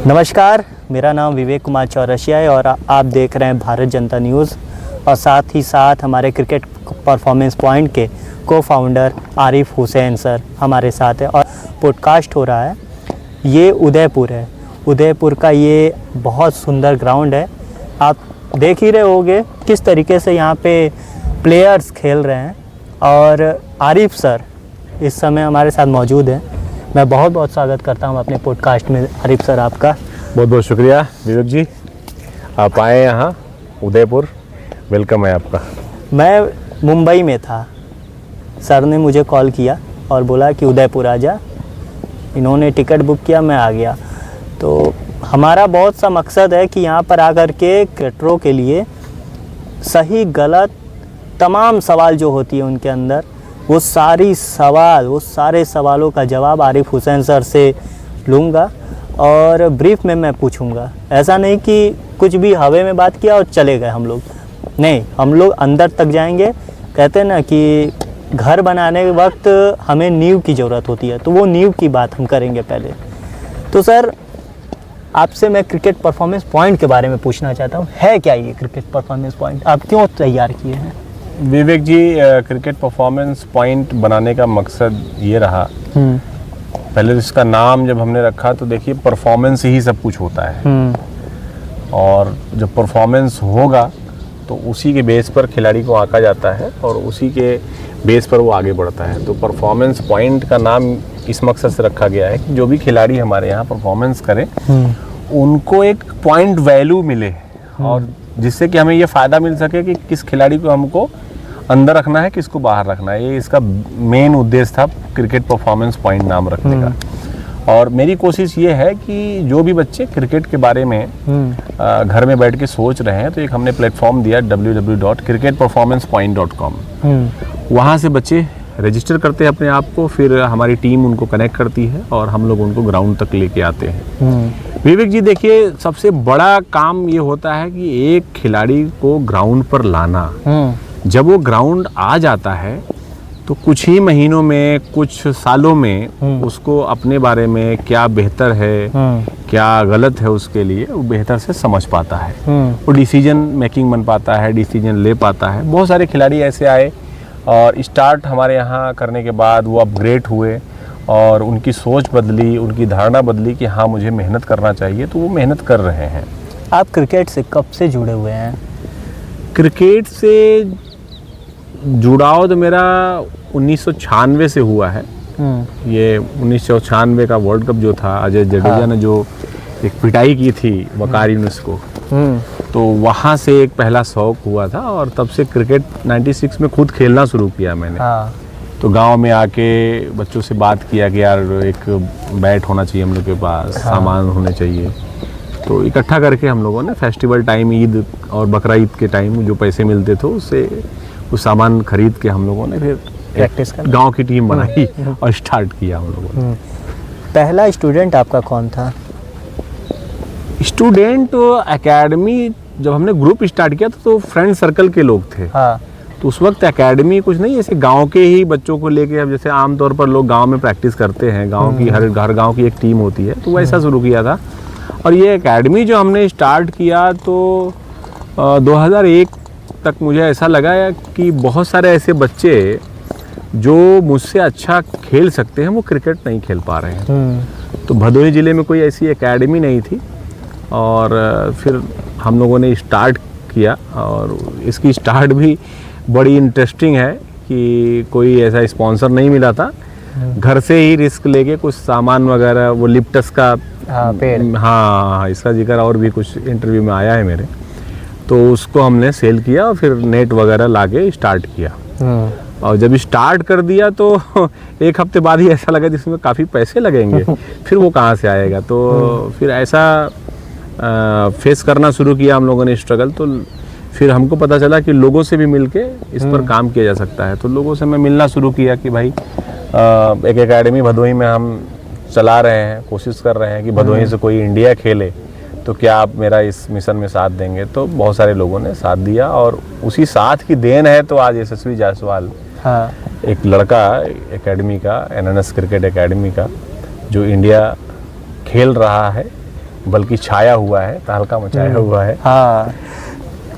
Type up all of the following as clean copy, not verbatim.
नमस्कार, मेरा नाम विवेक कुमार चौरसिया है और आप देख रहे हैं भारत जनता न्यूज़। और साथ ही साथ हमारे क्रिकेट परफॉर्मेंस पॉइंट के को-फाउंडर आरिफ हुसैन सर हमारे साथ है और पॉडकास्ट हो रहा है। ये उदयपुर है, उदयपुर का ये बहुत सुंदर ग्राउंड है। आप देख ही रहे होंगे किस तरीके से यहाँ पे प्लेयर्स खेल रहे हैं। और आरिफ सर इस समय हमारे साथ मौजूद हैं। मैं बहुत बहुत स्वागत करता हूँ अपने पॉडकास्ट में आरिफ सर आपका। बहुत बहुत शुक्रिया विवेक जी, आप आए यहाँ उदयपुर, वेलकम है आपका। मैं मुंबई में था, सर ने मुझे कॉल किया और बोला कि उदयपुर आ जा। इन्होंने टिकट बुक किया, मैं आ गया। तो हमारा बहुत सा मकसद है कि यहाँ पर आकर के क्रिकेटरों के लिए सही गलत तमाम सवाल जो होती है उनके अंदर, वो सारे सवालों का जवाब आरिफ हुसैन सर से लूँगा और ब्रीफ में मैं पूछूंगा। ऐसा नहीं कि कुछ भी हवा में बात किया और चले गए हम लोग, नहीं, हम लोग अंदर तक जाएंगे। कहते हैं ना कि घर बनाने के वक्त हमें नींव की ज़रूरत होती है, तो वो नींव की बात हम करेंगे पहले। तो सर, आपसे मैं क्रिकेट परफॉर्मेंस पॉइंट के बारे में पूछना चाहता हूँ, है क्या ये क्रिकेट परफॉर्मेंस पॉइंट, आप क्यों तैयार किए हैं? विवेक जी, क्रिकेट परफॉर्मेंस पॉइंट बनाने का मकसद ये रहा, पहले इसका नाम जब हमने रखा तो देखिए परफॉर्मेंस ही सब कुछ होता है। और जब परफॉर्मेंस होगा तो उसी के बेस पर खिलाड़ी को आंका जाता है और उसी के बेस पर वो आगे बढ़ता है। तो परफॉर्मेंस पॉइंट का नाम इस मकसद से रखा गया है कि जो भी खिलाड़ी हमारे यहाँ परफॉर्मेंस करें उनको एक पॉइंट वैल्यू मिले और जिससे कि हमें ये फ़ायदा मिल सके कि किस खिलाड़ी को हमको अंदर रखना है, किसको बाहर रखना है। ये इसका मेन उद्देश्य था क्रिकेट परफॉर्मेंस पॉइंट नाम रखने का। और मेरी कोशिश ये है कि जो भी बच्चे क्रिकेट के बारे में घर में बैठ के सोच रहे हैं, तो एक हमने प्लेटफॉर्म दिया www.cricketperformancepoint.com। वहाँ से बच्चे रजिस्टर करते हैं अपने आप को, फिर हमारी टीम उनको कनेक्ट करती है और हम लोग उनको ग्राउंड तक लेके आते हैं। विवेक जी, देखिए सबसे बड़ा काम ये होता है कि एक खिलाड़ी को ग्राउंड पर लाना। जब वो ग्राउंड आ जाता है तो कुछ ही महीनों में, कुछ सालों में उसको अपने बारे में क्या बेहतर है, क्या गलत है, उसके लिए वो बेहतर से समझ पाता है। वो डिसीजन मेकिंग बन पाता है, डिसीजन ले पाता है। बहुत सारे खिलाड़ी ऐसे आए और स्टार्ट हमारे यहाँ करने के बाद वो अपग्रेड हुए और उनकी सोच बदली, उनकी धारणा बदली कि हाँ मुझे मेहनत करना चाहिए, तो वो मेहनत कर रहे हैं। आप क्रिकेट से कब से जुड़े हुए हैं? क्रिकेट से जुड़ाव तो मेरा 1996 से हुआ है। ये 1996 का वर्ल्ड कप जो था, अजय जडेजा ने जो एक पिटाई की थी वकार यूनुस को, तो वहाँ से एक पहला शौक हुआ था और तब से क्रिकेट 96 में खुद खेलना शुरू किया मैंने। तो गांव में आके बच्चों से बात किया कि यार एक बैट होना चाहिए हम लोग के पास, सामान होने चाहिए। तो इकट्ठा करके हम लोगों ने फेस्टिवल टाइम, ईद और बकरा ईद के टाइम जो पैसे मिलते थे उससे उस सामान खरीद के हम लोगों ने फिर प्रैक्टिस कर गाँव की टीम बनाई और स्टार्ट किया हम लोगों ने। पहला स्टूडेंट आपका कौन था? स्टूडेंट एकेडमी जब हमने ग्रुप स्टार्ट किया तो फ्रेंड सर्कल के लोग थे। तो उस वक्त एकेडमी कुछ नहीं, ऐसे गांव के ही बच्चों को लेके, अब जैसे आमतौर पर लोग गांव में प्रैक्टिस करते हैं, गांव की हर गांव की एक टीम होती है, तो वैसा शुरू किया था। और ये एकेडमी जो हमने स्टार्ट किया तो 2001 तक मुझे ऐसा लगा कि बहुत सारे ऐसे बच्चे जो मुझसे अच्छा खेल सकते हैं वो क्रिकेट नहीं खेल पा रहे हैं। तो भदोही ज़िले में कोई ऐसी एकेडमी नहीं थी और फिर हम लोगों ने स्टार्ट किया। और इसकी स्टार्ट भी बड़ी इंटरेस्टिंग है कि कोई ऐसा स्पॉन्सर नहीं मिला था, घर से ही रिस्क लेके कुछ सामान वगैरह, वो लिप्टस का पेड़, हाँ इसका जिक्र और भी कुछ इंटरव्यू में आया है मेरे, तो उसको हमने सेल किया और फिर नेट वगैरह लाके स्टार्ट किया। और जब स्टार्ट कर दिया तो एक हफ्ते बाद ही ऐसा लगा जिसमें काफ़ी पैसे लगेंगे, फिर वो कहाँ से आएगा। तो फिर ऐसा फेस करना शुरू किया हम लोगों ने स्ट्रगल। तो फिर हमको पता चला कि लोगों से भी मिलके इस पर काम किया जा सकता है। तो लोगों से मैं मिलना शुरू किया कि भाई एक एकेडमी भदोही में हम चला रहे हैं, कोशिश कर रहे हैं कि भदोही से कोई इंडिया खेले, तो क्या आप मेरा इस मिशन में साथ देंगे। तो बहुत सारे लोगों ने साथ दिया और उसी साथ की देन है तो आज यशस्वी जायसवाल एक लड़का एकेडमी का, एनएनएस क्रिकेट एकेडमी का, जो इंडिया खेल रहा है बल्कि छाया हुआ है, तहलका मचाया हुआ है। हाँ,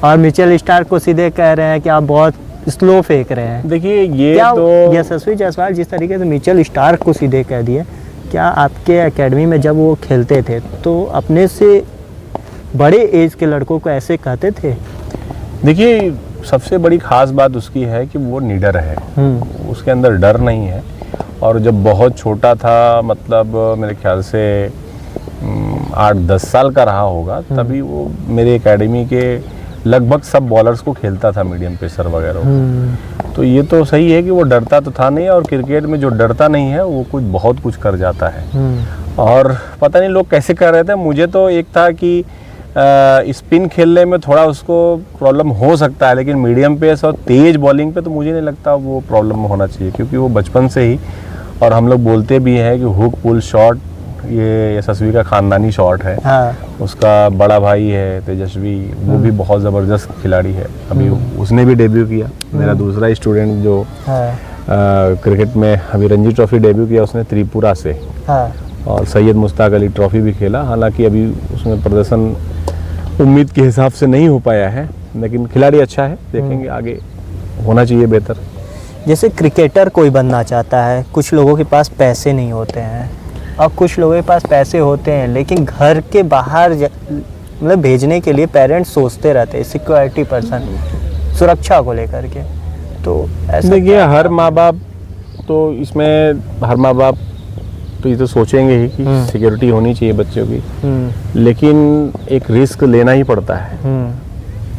और मिचेल स्टार्क को सीधे कह रहे हैं कि आप बहुत स्लो फेंक रहे हैं। देखिए ये क्या तो यशस्वी जायसवाल जिस तरीके से मिचेल स्टार्क को सीधे कह दिए, क्या आपके एकेडमी में जब वो खेलते थे तो अपने से बड़े एज के लड़कों को ऐसे कहते थे? देखिए सबसे बड़ी खास बात उसकी है कि वो निडर है, उसके अंदर डर नहीं है। और जब बहुत छोटा था, मतलब मेरे ख्याल से 8-10 साल का रहा होगा, तभी वो मेरे एकेडमी के लगभग सब बॉलर्स को खेलता था, मीडियम पेसर वगैरह को। तो ये तो सही है कि वो डरता तो था नहीं, और क्रिकेट में जो डरता नहीं है वो बहुत कुछ कर जाता है। और पता नहीं लोग कैसे कर रहे थे, मुझे तो एक था कि स्पिन खेलने में थोड़ा उसको प्रॉब्लम हो सकता है, लेकिन मीडियम पेस और तेज बॉलिंग पे तो मुझे नहीं लगता वो प्रॉब्लम होना चाहिए, क्योंकि वो बचपन से ही, और हम लोग बोलते भी हैं कि हुक पुल शॉट ये यशस्वी का खानदानी शॉट है। हाँ। उसका बड़ा भाई है तेजस्वी, वो भी बहुत ज़बरदस्त खिलाड़ी है। अभी उसने भी डेब्यू किया, मेरा दूसरा स्टूडेंट जो क्रिकेट में अभी रणजी ट्रॉफी डेब्यू किया उसने त्रिपुरा से। हाँ। और सैयद मुश्ताक अली ट्रॉफी भी खेला, हालांकि अभी उसमें प्रदर्शन उम्मीद के हिसाब से नहीं हो पाया है, लेकिन खिलाड़ी अच्छा है, देखेंगे आगे होना चाहिए बेहतर। जैसे क्रिकेटर कोई बनना चाहता है, कुछ लोगों के पास पैसे नहीं होते हैं और कुछ लोगों के पास पैसे होते हैं, लेकिन घर के बाहर मतलब भेजने के लिए पेरेंट्स सोचते रहते हैं, सिक्योरिटी पर्सन, सुरक्षा को लेकर के। तो ऐसा देखिए हर माँ बाप तो इसमें, हर माँ बाप तो ये तो सोचेंगे ही कि सिक्योरिटी होनी चाहिए बच्चों की, लेकिन एक रिस्क लेना ही पड़ता है।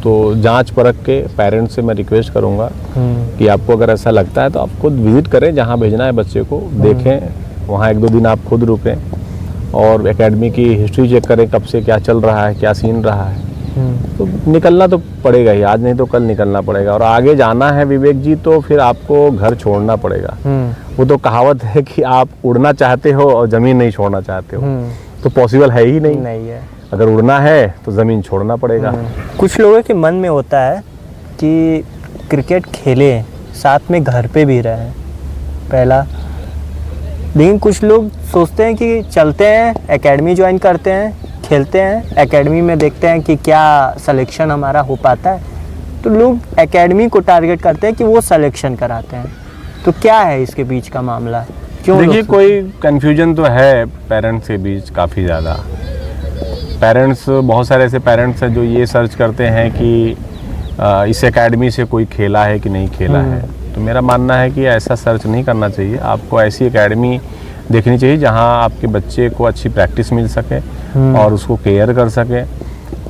तो जांच परख के पेरेंट्स से मैं रिक्वेस्ट करूंगा कि आपको अगर ऐसा लगता है तो आप खुद विजिट करें, जहां भेजना है बच्चे को देखें, वहां 1-2 दिन आप खुद रुकें और एकेडमी की हिस्ट्री चेक करें, कब से क्या चल रहा है, क्या सीन रहा है। तो निकलना तो पड़ेगा ही, आज नहीं तो कल निकलना पड़ेगा, और आगे जाना है विवेक जी तो फिर आपको घर छोड़ना पड़ेगा। वो तो कहावत है कि आप उड़ना चाहते हो और ज़मीन नहीं छोड़ना चाहते हो, तो पॉसिबल है ही नहीं है। अगर उड़ना है तो ज़मीन छोड़ना पड़ेगा। कुछ लोगों के मन में होता है कि क्रिकेट खेले, साथ में घर पे भी रहें पहला, लेकिन कुछ लोग सोचते हैं कि चलते हैं एकेडमी ज्वाइन करते हैं, खेलते हैं एकेडमी में, देखते हैं कि क्या सिलेक्शन हमारा हो पाता है। तो लोग एकेडमी को टारगेट करते हैं कि वो सिलेक्शन कराते हैं। तो क्या है इसके बीच का मामला, क्यों? देखिए कोई कन्फ्यूजन तो है पेरेंट्स के बीच काफ़ी ज़्यादा। पेरेंट्स, बहुत सारे ऐसे पेरेंट्स हैं जो ये सर्च करते हैं कि इस एकेडमी से कोई खेला है कि नहीं खेला है। तो मेरा मानना है कि ऐसा सर्च नहीं करना चाहिए, आपको ऐसी एकेडमी देखनी चाहिए जहां आपके बच्चे को अच्छी प्रैक्टिस मिल सके और उसको केयर कर सके।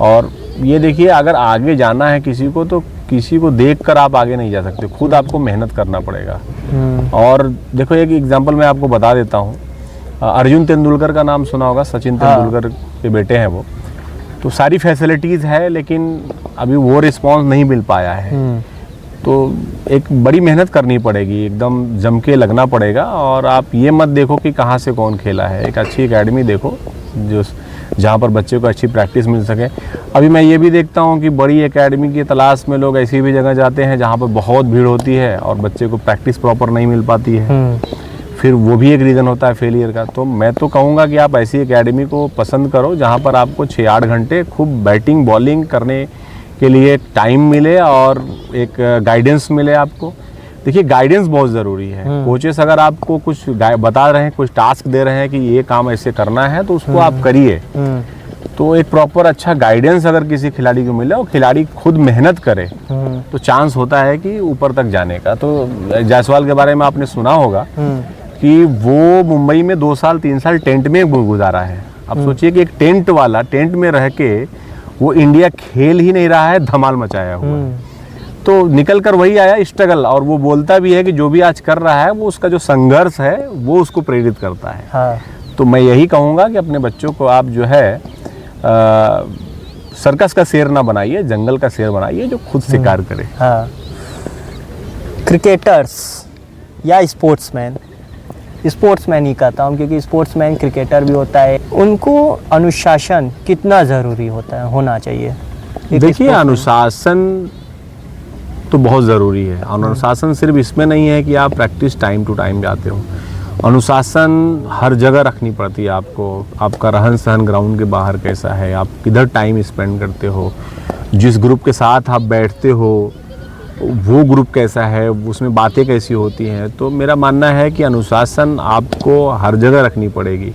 और ये देखिए अगर आगे जाना है किसी को, तो किसी को देखकर आप आगे नहीं जा सकते, खुद आपको मेहनत करना पड़ेगा। और देखो एक एग्जांपल मैं आपको बता देता हूँ, अर्जुन तेंदुलकर का नाम सुना होगा, सचिन तेंदुलकर के बेटे हैं वो। तो सारी फैसिलिटीज़ है, लेकिन अभी वो रिस्पॉन्स नहीं मिल पाया है। तो एक बड़ी मेहनत करनी पड़ेगी, एकदम जम के लगना पड़ेगा। और आप ये मत देखो कि कहाँ से कौन खेला है, एक अच्छी एकेडमी देखो जो जहाँ पर बच्चे को अच्छी प्रैक्टिस मिल सके। अभी मैं ये भी देखता हूँ कि बड़ी एकेडमी की तलाश में लोग ऐसी भी जगह जाते हैं जहाँ पर बहुत भीड़ होती है और बच्चे को प्रैक्टिस प्रॉपर नहीं मिल पाती है, फिर वो भी एक रीज़न होता है फेलियर का। तो मैं तो कहूँगा कि आप ऐसी एकेडमी को पसंद करो जहाँ पर आपको 6-8 घंटे खूब बैटिंग बॉलिंग करने के लिए टाइम मिले और एक गाइडेंस मिले आपको। देखिए गाइडेंस बहुत ज़रूरी है। कोचेस अगर आपको कुछ बता रहे हैं, कुछ टास्क दे रहे हैं कि ये काम ऐसे करना है, तो उसको आप करिए। तो एक प्रॉपर अच्छा गाइडेंस अगर किसी खिलाड़ी को मिले और खिलाड़ी खुद मेहनत करे, तो चांस होता है कि ऊपर तक जाने का। तो जायसवाल के बारे में आपने सुना होगा कि वो मुंबई में 2 साल 3 साल टेंट में गुजारा है। अब सोचिए कि एक टेंट वाला टेंट में रह के वो इंडिया खेल ही नहीं रहा है, धमाल मचाया हुआ है। तो निकल कर वही आया स्ट्रगल, और वो बोलता भी है कि जो भी आज कर रहा है वो उसका जो संघर्ष है वो उसको प्रेरित करता है। हाँ। तो मैं यही कहूँगा कि अपने बच्चों को आप जो है सर्कस का शेर ना बनाइए, जंगल का शेर बनाइए जो खुद शिकार करे। हाँ। क्रिकेटर्स या स्पोर्ट्समैन ही कहता हूँ, क्योंकि स्पोर्ट्समैन क्रिकेटर भी होता है, उनको अनुशासन कितना ज़रूरी होता है, होना चाहिए? देखिए अनुशासन तो बहुत ज़रूरी है। अनुशासन सिर्फ इसमें नहीं है कि आप प्रैक्टिस टाइम टू टाइम जाते हो, अनुशासन हर जगह रखनी पड़ती है आपको। आपका रहन सहन ग्राउंड के बाहर कैसा है, आप किधर टाइम स्पेंड करते हो, जिस ग्रुप के साथ आप बैठते हो वो ग्रुप कैसा है, उसमें बातें कैसी होती हैं। तो मेरा मानना है कि अनुशासन आपको हर जगह रखनी पड़ेगी,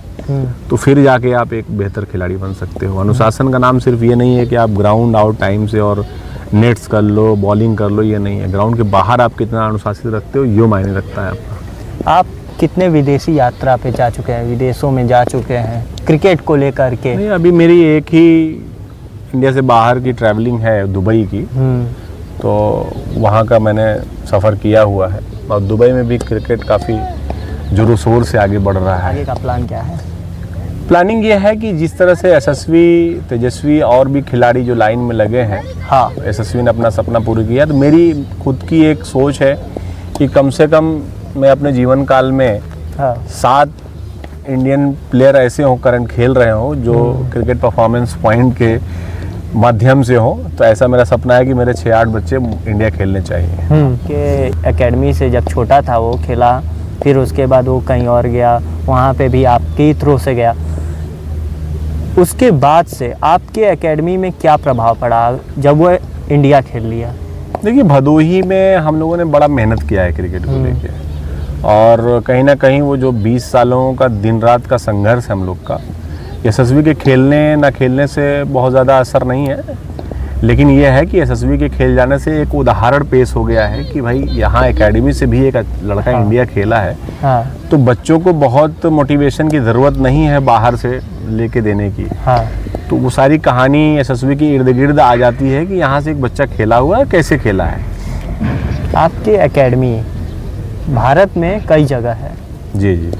तो फिर जाके आप एक बेहतर खिलाड़ी बन सकते हो। अनुशासन का नाम सिर्फ ये नहीं है कि आप ग्राउंड आउट टाइम से और नेट्स कर लो, बॉलिंग कर लो, ये नहीं है। ग्राउंड के बाहर आप कितना अनुशासित रखते हो ये मायने रखता है आपका। आप कितने विदेशी यात्रा पे जा चुके हैं, विदेशों में जा चुके हैं क्रिकेट को लेकर के? नहीं, अभी मेरी एक ही इंडिया से बाहर की ट्रैवलिंग है, दुबई की। तो वहाँ का मैंने सफ़र किया हुआ है और दुबई में भी क्रिकेट काफ़ी जोरों शोर से आगे बढ़ रहा है। आगे का प्लान क्या है? प्लानिंग ये है कि जिस तरह से यशस्वी, तेजस्वी और भी खिलाड़ी जो लाइन में लगे हैं, हाँ, यशस्वी ने अपना सपना पूरा किया, तो मेरी खुद की एक सोच है कि कम से कम मैं अपने जीवन काल में हाँ, 7 इंडियन प्लेयर ऐसे हों, करंट खेल रहे हों, जो क्रिकेट परफॉर्मेंस पॉइंट के माध्यम से हो। तो ऐसा मेरा सपना है कि मेरे 6-8 बच्चे इंडिया खेलने चाहिए। के एकेडमी से जब छोटा था वो खेला, फिर उसके बाद वो कहीं और गया, वहाँ पे भी आपके थ्रू से गया। उसके बाद से आपके एकेडमी में क्या प्रभाव पड़ा जब वो इंडिया खेल लिया? देखिए, भदोही में हम लोगों ने बड़ा मेहनत किया है क्रिकेट को लेके, और कहीं ना कहीं वो जो 20 सालों का दिन रात का संघर्ष है हम लोग का, यशस्वी के खेलने ना खेलने से बहुत ज़्यादा असर नहीं है। लेकिन ये है कि यशस्वी के खेल जाने से एक उदाहरण पेश हो गया है कि भाई यहाँ एकेडमी से भी एक लड़का इंडिया खेला है। तो बच्चों को बहुत मोटिवेशन की ज़रूरत नहीं है बाहर से लेके देने की। तो वो सारी कहानी यशस्वी की इर्द गिर्द आ जाती है कि यहाँ से एक बच्चा खेला हुआ है, कैसे खेला है। आपकी एकेडमी भारत में कई जगह है। जी जी।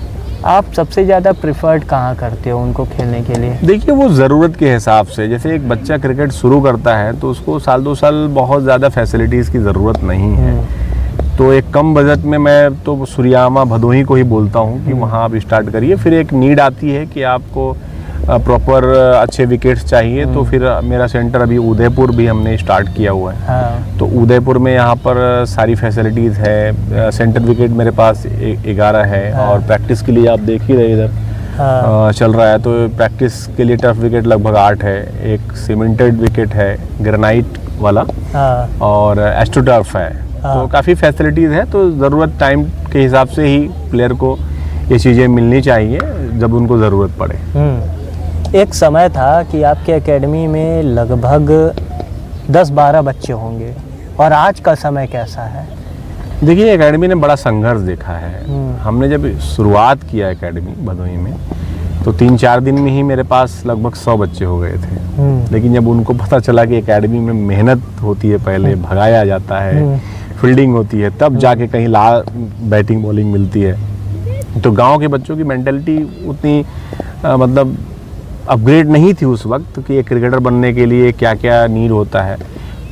आप सबसे ज़्यादा प्रिफर्ड कहाँ करते हो उनको खेलने के लिए? देखिए, वो ज़रूरत के हिसाब से, जैसे एक बच्चा क्रिकेट शुरू करता है तो उसको साल 2 साल बहुत ज़्यादा फैसिलिटीज़ की ज़रूरत नहीं है। तो एक कम बजट में मैं तो सूर्यामा भदोही को ही बोलता हूँ कि वहाँ आप स्टार्ट करिए। फिर एक नीड आती है कि आपको प्रॉपर अच्छे विकेट्स चाहिए, तो फिर मेरा सेंटर अभी उदयपुर भी हमने स्टार्ट किया हुआ है। तो उदयपुर में यहाँ पर सारी फैसिलिटीज़ है। सेंटर विकेट मेरे पास 11 है, और प्रैक्टिस के लिए आप देख ही रहे इधर चल रहा है। तो प्रैक्टिस के लिए टफ विकेट लगभग 8 है, एक सीमेंटेड विकेट है ग्रेनाइट वाला, और एस्ट्रोटर्फ है। तो काफ़ी फैसिलिटीज़ है। तो ज़रूरत टाइम के हिसाब से ही प्लेयर को ये चीज़ें मिलनी चाहिए जब उनको ज़रूरत पड़े। एक समय था कि आपके एकेडमी में लगभग 10-12 बच्चे होंगे, और आज का समय कैसा है? देखिए, एकेडमी ने बड़ा संघर्ष देखा है। हमने जब शुरुआत किया एकेडमी भदोही में, तो 3-4 दिन में ही मेरे पास लगभग 100 बच्चे हो गए थे। लेकिन जब उनको पता चला कि एकेडमी में मेहनत होती है, पहले भगाया जाता है, फील्डिंग होती है, तब जाके कहीं बैटिंग बॉलिंग मिलती है, तो गांव के बच्चों की मेंटालिटी उतनी मतलब अपग्रेड नहीं थी उस वक्त कि एक क्रिकेटर बनने के लिए क्या क्या नीड होता है।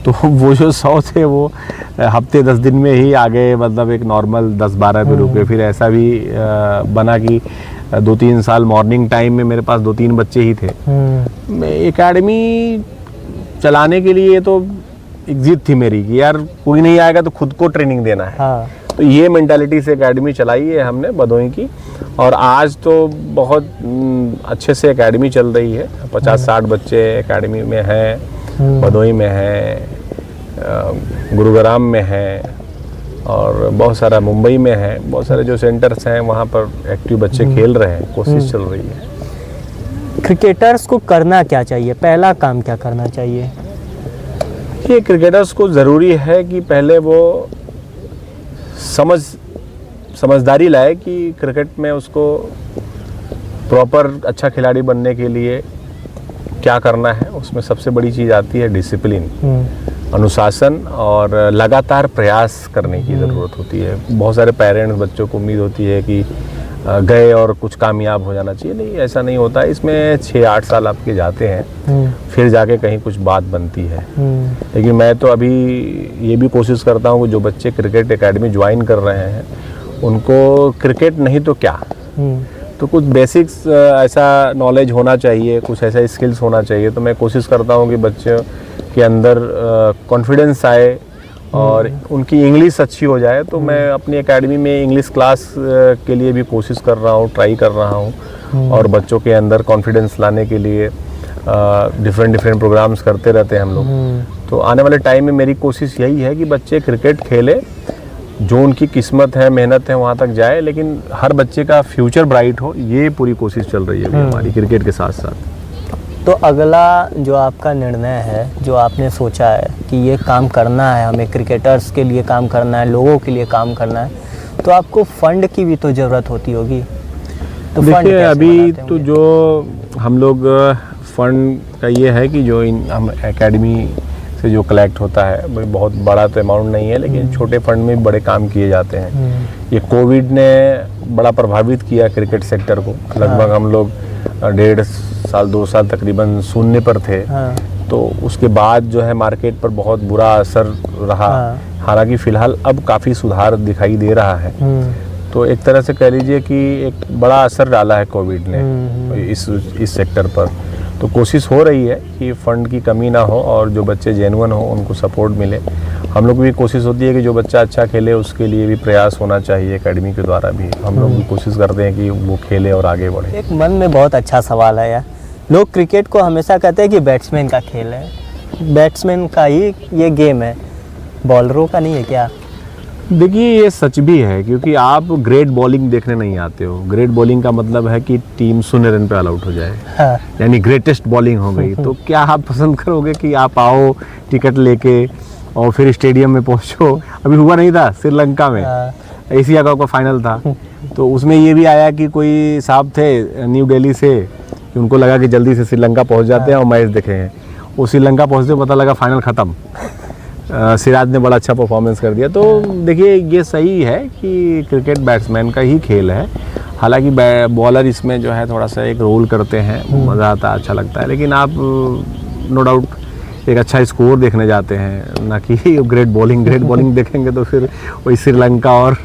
तो वो जो 100 थे वो हफ्ते 10 दिन में ही आगे, मतलब एक नॉर्मल 10-12 पे रुके। फिर ऐसा भी बना कि 2-3 साल मॉर्निंग टाइम में मेरे पास 2-3 बच्चे ही थे। एकेडमी चलाने के लिए तो एक जिद थी मेरी कि यार कोई नहीं आएगा तो खुद को ट्रेनिंग देना है। तो ये मेंटालिटी से एकेडमी चलाई है हमने भदोही की, और आज तो बहुत अच्छे से एकेडमी चल रही है। 50-60 बच्चे एकेडमी में हैं, भदोही में हैं, गुरुग्राम में हैं, और बहुत सारा मुंबई में है। बहुत सारे जो सेंटर्स हैं वहाँ पर एक्टिव बच्चे खेल रहे हैं, कोशिश चल रही है। क्रिकेटर्स को करना क्या चाहिए, पहला काम क्या करना चाहिए? ये क्रिकेटर्स को ज़रूरी है कि पहले वो समझदारी लाए कि क्रिकेट में उसको प्रॉपर अच्छा खिलाड़ी बनने के लिए क्या करना है। उसमें सबसे बड़ी चीज़ आती है डिसिप्लिन, अनुशासन, और लगातार प्रयास करने की ज़रूरत होती है। बहुत सारे पेरेंट्स, बच्चों को उम्मीद होती है कि गए और कुछ कामयाब हो जाना चाहिए। नहीं, ऐसा नहीं होता। इसमें 6-8 साल आपके जाते हैं, फिर जाके कहीं कुछ बात बनती है। लेकिन मैं तो अभी ये भी कोशिश करता हूँ कि जो बच्चे क्रिकेट एकेडमी ज्वाइन कर रहे हैं उनको क्रिकेट नहीं तो क्या, तो कुछ बेसिक्स ऐसा नॉलेज होना चाहिए, कुछ ऐसा स्किल्स होना चाहिए। तो मैं कोशिश करता हूँ कि बच्चों के अंदर कॉन्फिडेंस आए, और उनकी इंग्लिश अच्छी हो जाए। तो मैं अपनी एकेडमी में इंग्लिश क्लास के लिए भी कोशिश कर रहा हूँ, ट्राई कर रहा हूँ, और बच्चों के अंदर कॉन्फिडेंस लाने के लिए डिफरेंट प्रोग्राम्स करते रहते हैं हम लोग। तो आने वाले टाइम में मेरी कोशिश यही है कि बच्चे क्रिकेट खेले, जो उनकी किस्मत है, मेहनत है, वहाँ तक जाए, लेकिन हर बच्चे का फ्यूचर ब्राइट हो, ये पूरी कोशिश चल रही है अभी हमारी क्रिकेट के साथ साथ। तो अगला जो आपका निर्णय है, जो आपने सोचा है कि ये काम करना है, हमें क्रिकेटर्स के लिए काम करना है, लोगों के लिए काम करना है, तो आपको फंड की भी तो ज़रूरत होती होगी। तो देखिए अभी तो जो हम लोग फंड का ये है कि जो हम एकेडमी से जो कलेक्ट होता है वो बहुत बड़ा तो अमाउंट नहीं है, लेकिन छोटे फंड में भी बड़े काम किए जाते हैं। ये कोविड ने बड़ा प्रभावित किया क्रिकेट सेक्टर को। लगभग हम लोग 1.5 साल 2 साल तकरीबन शून्य पर थे। तो उसके बाद जो है मार्केट पर बहुत बुरा असर रहा। हालांकि फ़िलहाल अब काफ़ी सुधार दिखाई दे रहा है। तो एक तरह से कह लीजिए कि एक बड़ा असर डाला है कोविड ने इस सेक्टर पर। तो कोशिश हो रही है कि फ़ंड की कमी ना हो और जो बच्चे जेन्युइन हो उनको सपोर्ट मिले। हम लोग की भी कोशिश होती है कि जो बच्चा अच्छा खेले उसके लिए भी प्रयास होना चाहिए एकेडमी के द्वारा भी। हम लोग भी कोशिश करते हैं कि वो खेले और आगे बढ़े। एक मन में बहुत अच्छा सवाल है यार, लोग क्रिकेट को हमेशा कहते हैं कि बैट्समैन का खेल है, बैट्समैन का ही ये गेम है, बॉलरों का नहीं है क्या? देखिए ये सच भी है, क्योंकि आप ग्रेट बॉलिंग देखने नहीं आते हो। ग्रेट बॉलिंग का मतलब है कि टीम 0 रन पे ऑल आउट हो जाए। यानी ग्रेटेस्ट बॉलिंग हो गई। तो क्या आप पसंद करोगे कि आप आओ टिकट लेके और फिर स्टेडियम में पहुंचो? अभी हुआ नहीं था श्रीलंका में, एशिया कप का फाइनल था, तो उसमें ये भी आया कि कोई साहब थे न्यू दिल्ली से कि उनको लगा कि जल्दी से श्रीलंका पहुंच जाते हैं और मैच देखेंगे। वो श्रीलंका पहुंचते पता लगा फाइनल ख़त्म। सिराज ने बड़ा अच्छा परफॉर्मेंस कर दिया। तो देखिए ये सही है कि क्रिकेट बैट्समैन का ही खेल है। हालांकि बॉलर इसमें जो है थोड़ा सा एक रोल करते हैं, मज़ा आता है, अच्छा लगता है। लेकिन आप नो डाउट एक अच्छा स्कोर देखने जाते हैं, ना कि ग्रेट बॉलिंग देखेंगे तो फिर वही श्रीलंका और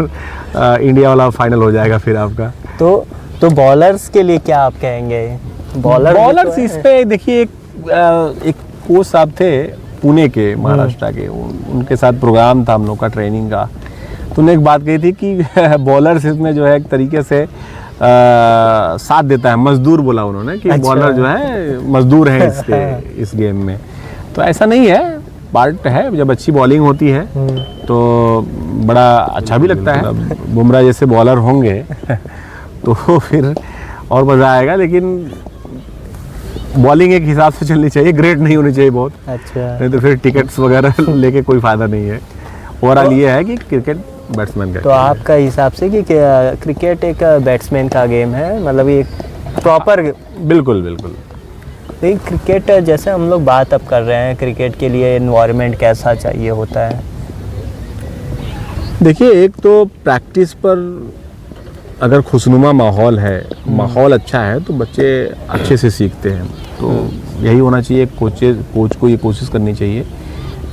इंडिया वाला फाइनल हो जाएगा फिर आपका। तो बॉलर्स के लिए क्या आप कहेंगे? बॉलर्स इस पे देखिए एक कोच साहब थे पुणे के, महाराष्ट्र के, उनके साथ प्रोग्राम था हम लोग का ट्रेनिंग का। तो उन्होंने एक बात कही थी कि बॉलर्स इसमें जो है एक तरीके से साथ देता है, मजदूर बोला उन्होंने कि बॉलर जो है मजदूर है इस गेम में। तो ऐसा नहीं है, पार्ट है। जब अच्छी बॉलिंग होती है तो बड़ा अच्छा भी लगता है। बुमराह जैसे बॉलर होंगे तो फिर और मज़ा आएगा। लेकिन बॉलिंग एक हिसाब से चलनी चाहिए, ग्रेट नहीं होनी चाहिए बहुत। अच्छा, नहीं तो फिर टिकट्स वगैरह लेके कोई फायदा नहीं है। ओवरऑल ये है कि क्रिकेट बैट्समैन का। तो आपका हिसाब से कि क्रिकेट एक बैट्समैन का गेम है, मतलब ये प्रॉपर? बिल्कुल। लेकिन क्रिकेट जैसे हम लोग बात अब कर रहे हैं, क्रिकेट के लिए एनवायरनमेंट कैसा चाहिए होता है? देखिए एक तो प्रैक्टिस पर अगर खुशनुमा माहौल है, माहौल अच्छा है, तो बच्चे अच्छे से सीखते हैं। तो यही होना चाहिए। कोच को ये कोशिश करनी चाहिए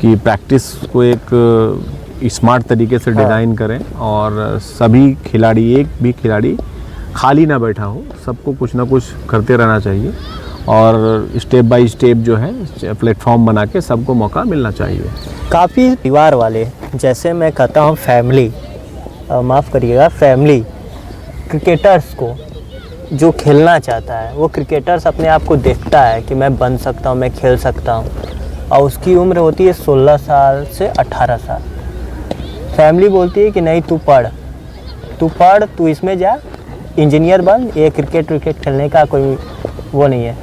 कि प्रैक्टिस को एक स्मार्ट तरीके से डिज़ाइन करें और सभी खिलाड़ी, एक भी खिलाड़ी खाली ना बैठा हो, सबको कुछ ना कुछ करते रहना चाहिए और स्टेप बाय स्टेप जो है प्लेटफॉर्म बना के सबको मौका मिलना चाहिए। काफ़ी परिवार वाले, जैसे मैं कहता हूँ फैमिली, माफ़ करिएगा, फैमिली क्रिकेटर्स को जो खेलना चाहता है, वो क्रिकेटर्स अपने आप को देखता है कि मैं बन सकता हूँ, मैं खेल सकता हूँ, और उसकी उम्र होती है 16 साल से 18 साल। फैमिली बोलती है कि नहीं तू पढ़, तू इसमें जा, इंजीनियर बन, ये क्रिकेट खेलने का कोई वो नहीं है।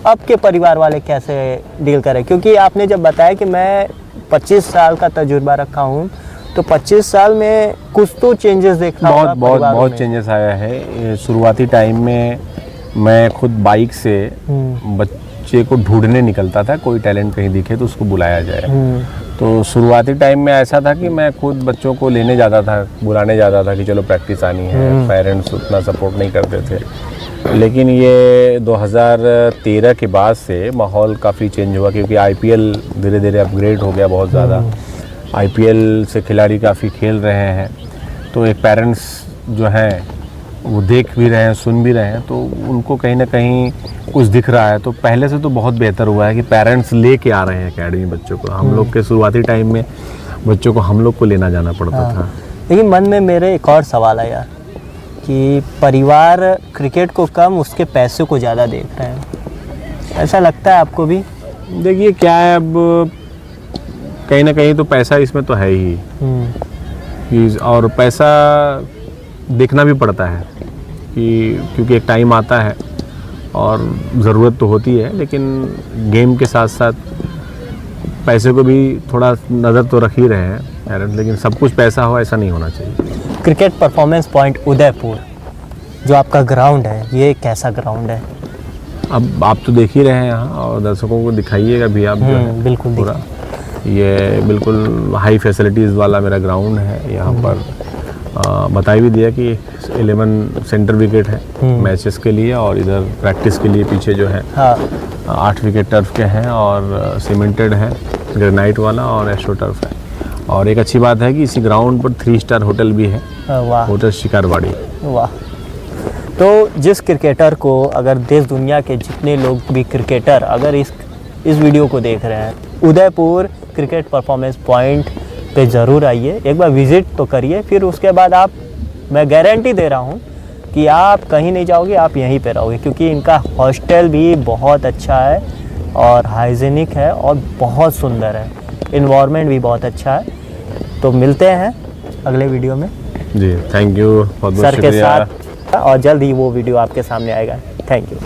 अब के परिवार वाले कैसे डील करें? क्योंकि आपने जब बताया कि मैं 25 साल का तजुर्बा रखा हूँ, तो 25 साल में कुछ तो चेंजेस देखना होगा। बहुत चेंजेस आया है। शुरुआती टाइम में मैं खुद बाइक से बच्चे को ढूंढने निकलता था, कोई टैलेंट कहीं दिखे तो उसको बुलाया जाए। तो शुरुआती टाइम में ऐसा था कि मैं खुद बच्चों को लेने जाता था, बुलाने जाता था कि चलो प्रैक्टिस आनी है। पेरेंट्स उतना सपोर्ट नहीं करते थे। लेकिन ये 2013 के बाद से माहौल काफ़ी चेंज हुआ, क्योंकि आईपीएल धीरे धीरे अपग्रेड हो गया बहुत ज़्यादा। आईपीएल से खिलाड़ी काफ़ी खेल रहे हैं, तो एक पेरेंट्स जो हैं वो देख भी रहे हैं, सुन भी रहे हैं, तो उनको कहीं ना कहीं कुछ दिख रहा है। तो पहले से तो बहुत बेहतर हुआ है कि पेरेंट्स लेके आ रहे हैं एकेडमी बच्चों को। हम लोग के शुरुआती टाइम में बच्चों को हम लोग को लेना जाना पड़ता हाँ। था। लेकिन मन में मेरे एक और सवाल है यार कि परिवार क्रिकेट को कम उसके पैसे को ज़्यादा देख रहे हैं, ऐसा लगता है आपको भी? देखिए क्या है, अब कहीं ना कहीं तो पैसा इसमें तो है ही, और पैसा देखना भी पड़ता है क्योंकि एक टाइम आता है और ज़रूरत तो होती है, लेकिन गेम के साथ साथ पैसे को भी थोड़ा नज़र तो रख ही रहे हैं पेरेंट्स, लेकिन सब कुछ पैसा हो ऐसा नहीं होना चाहिए। क्रिकेट परफॉर्मेंस पॉइंट उदयपुर जो आपका ग्राउंड है, ये कैसा ग्राउंड है? अब आप तो देख ही रहे हैं यहाँ, और दर्शकों को दिखाइएगा भी आप। बिल्कुल पूरा ये बिल्कुल हाई फैसिलिटीज़ वाला मेरा ग्राउंड है। यहाँ पर बता भी दिया कि 11 सेंटर विकेट है मैचेस के लिए, और इधर प्रैक्टिस के लिए पीछे जो है 8 विकेट टर्फ के हैं, और सीमेंटेड है ग्रेनाइट वाला, और एस्ट्रो टर्फ है। और एक अच्छी बात है कि इसी ग्राउंड पर 3 स्टार होटल भी है, होटल शिकारवाड़ी। वाह। तो जिस क्रिकेटर को, अगर देश दुनिया के जितने लोग भी क्रिकेटर अगर इस वीडियो को देख रहे हैं, उदयपुर क्रिकेट परफॉर्मेंस पॉइंट पे ज़रूर आइए, एक बार विज़िट तो करिए, फिर उसके बाद आप, मैं गारंटी दे रहा हूँ कि आप कहीं नहीं जाओगे, आप यहीं पे रहोगे, क्योंकि इनका हॉस्टल भी बहुत अच्छा है और हाइजीनिक है और बहुत सुंदर है, इन्वायरमेंट भी बहुत अच्छा है। तो मिलते हैं अगले वीडियो में जी, थैंक यू, बहुत बहुत सर के शुक्रिया साथ, और जल्द ही वो वीडियो आपके सामने आएगा। Thank you.